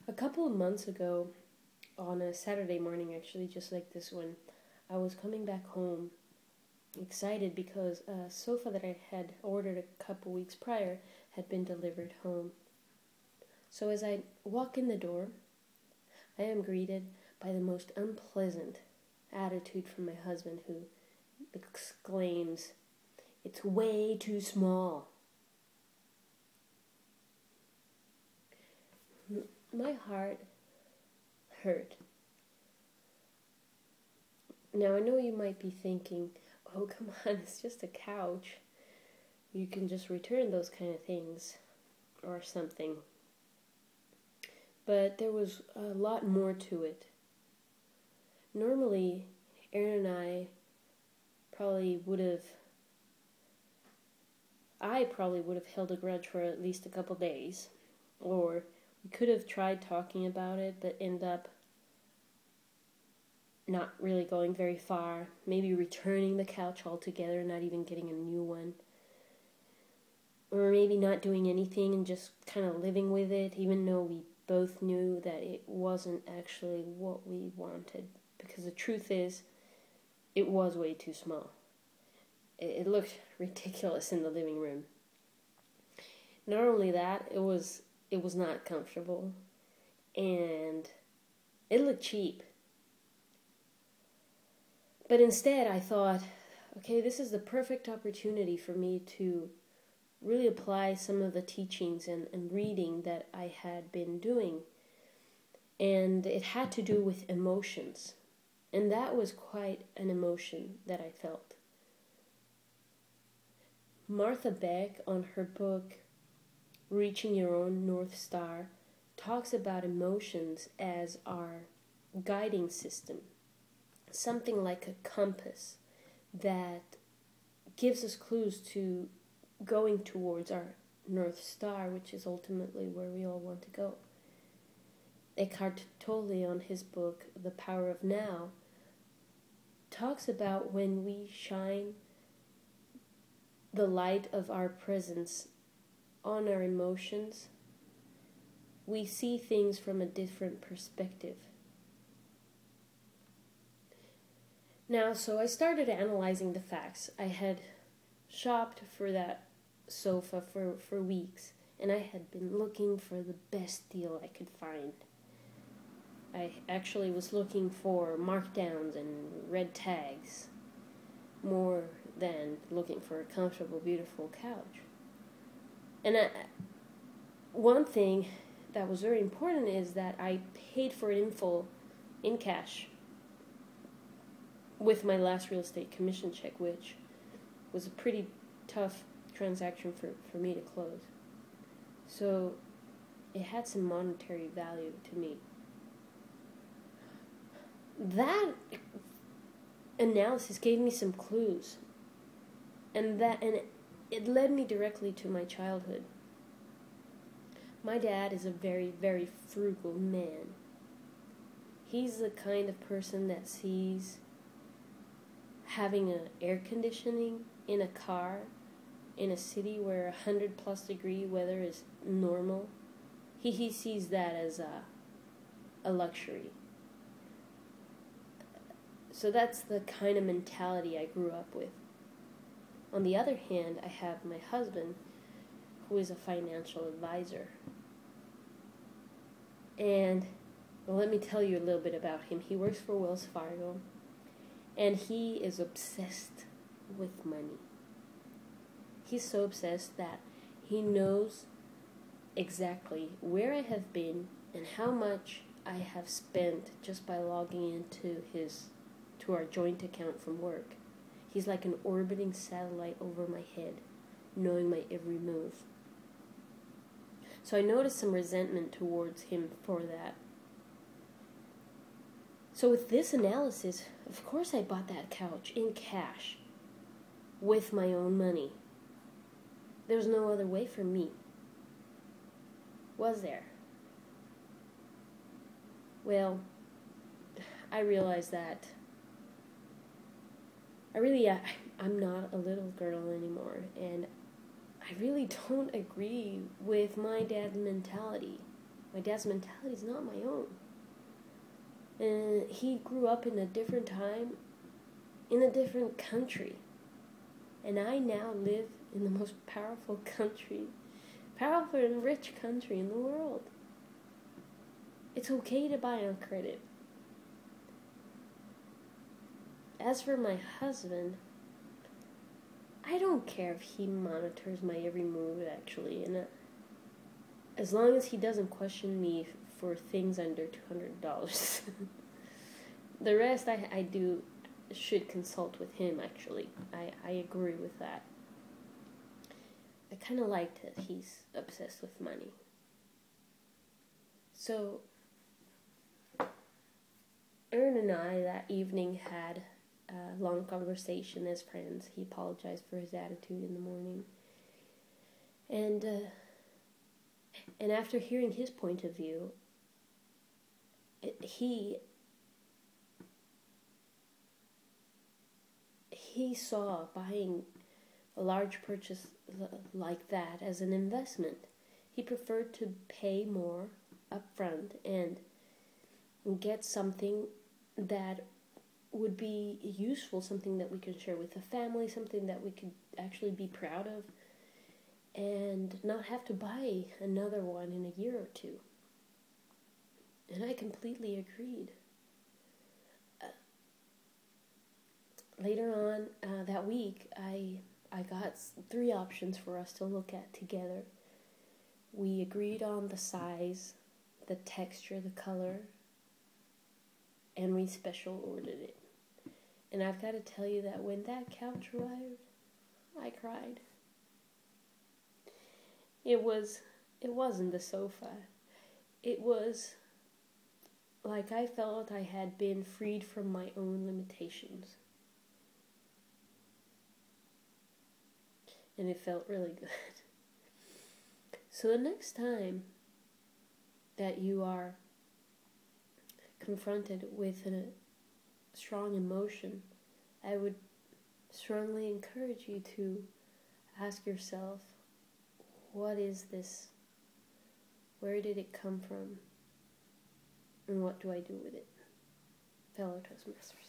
A couple of months ago, on a Saturday morning, actually, just like this one, I was coming back home, excited because a sofa that I had ordered a couple weeks prior had been delivered home. So as I walk in the door, I am greeted by the most unpleasant attitude from my husband, who exclaims, "It's way too small." My heart hurt. Now, I know you might be thinking, oh, come on, it's just a couch. You can just return those kind of things or something. But there was a lot more to it. Normally, Aaron and I probably would have held a grudge for at least a couple days, or we could have tried talking about it, but end up not really going very far, maybe returning the couch altogether, not even getting a new one, or maybe not doing anything and just kind of living with it, even though we both knew that it wasn't actually what we wanted, because the truth is, it was way too small. It looked ridiculous in the living room. Not only that, it was not comfortable, and it looked cheap. But instead, I thought, okay, this is the perfect opportunity for me to really apply some of the teachings and reading that I had been doing. And it had to do with emotions. And that was quite an emotion that I felt. Martha Beck, on her book, Reaching Your Own North Star, talks about emotions as our guiding system. Something like a compass that gives us clues to going towards our North Star, which is ultimately where we all want to go. Ekhart Tolle, on his book, The Power of Now, talks about when we shine the light of our presence on our emotions, we see things from a different perspective. Now, so I started analyzing the facts. I had shopped for that sofa for weeks, and I had been looking for the best deal I could find. I actually was looking for markdowns and red tags more than looking for a comfortable, beautiful couch. And one thing that was very important is that I paid for it in full, in cash, with my last real estate commission check, which was a pretty tough transaction for me to close. So it had some monetary value to me. That analysis gave me some clues, and it led me directly to my childhood. My dad is a very, very frugal man. He's the kind of person that sees having an air conditioning in a car in a city where 100+ degree weather is normal. He sees that as a luxury. So that's the kind of mentality I grew up with. On the other hand, I have my husband, who is a financial advisor. And well, let me tell you a little bit about him. He works for Wells Fargo, and he is obsessed with money. He's so obsessed that he knows exactly where I have been and how much I have spent just by logging into our joint account from work. He's like an orbiting satellite over my head, knowing my every move. So I noticed some resentment towards him for that. So with this analysis, of course I bought that couch in cash, with my own money. There was no other way for me. Was there? Well, I realized that I'm not a little girl anymore, and I really don't agree with my dad's mentality. My dad's mentality is not my own. And he grew up in a different time, in a different country. And I now live in the most powerful and rich country in the world. It's okay to buy on credit. As for my husband, I don't care if he monitors my every move, actually. And as long as he doesn't question me for things under $200. The rest I should consult with him, actually. I agree with that. I kind of like that he's obsessed with money. So, Aaron and I that evening had a long conversation as friends. He apologized for his attitude in the morning. And after hearing his point of view, he saw buying a large purchase like that as an investment. He preferred to pay more upfront and get something that would be useful, something that we could share with the family, something that we could actually be proud of, and not have to buy another one in a year or two. And I completely agreed. Later on that week, I got 3 options for us to look at together. We agreed on the size, the texture, the color, and we special ordered it. And I've got to tell you that when that couch arrived, I cried. It wasn't the sofa. It was like I felt I had been freed from my own limitations. And it felt really good. So the next time that you are confronted with a strong emotion, I would strongly encourage you to ask yourself, what is this? Where did it come from? And what do I do with it? Fellow Toastmasters.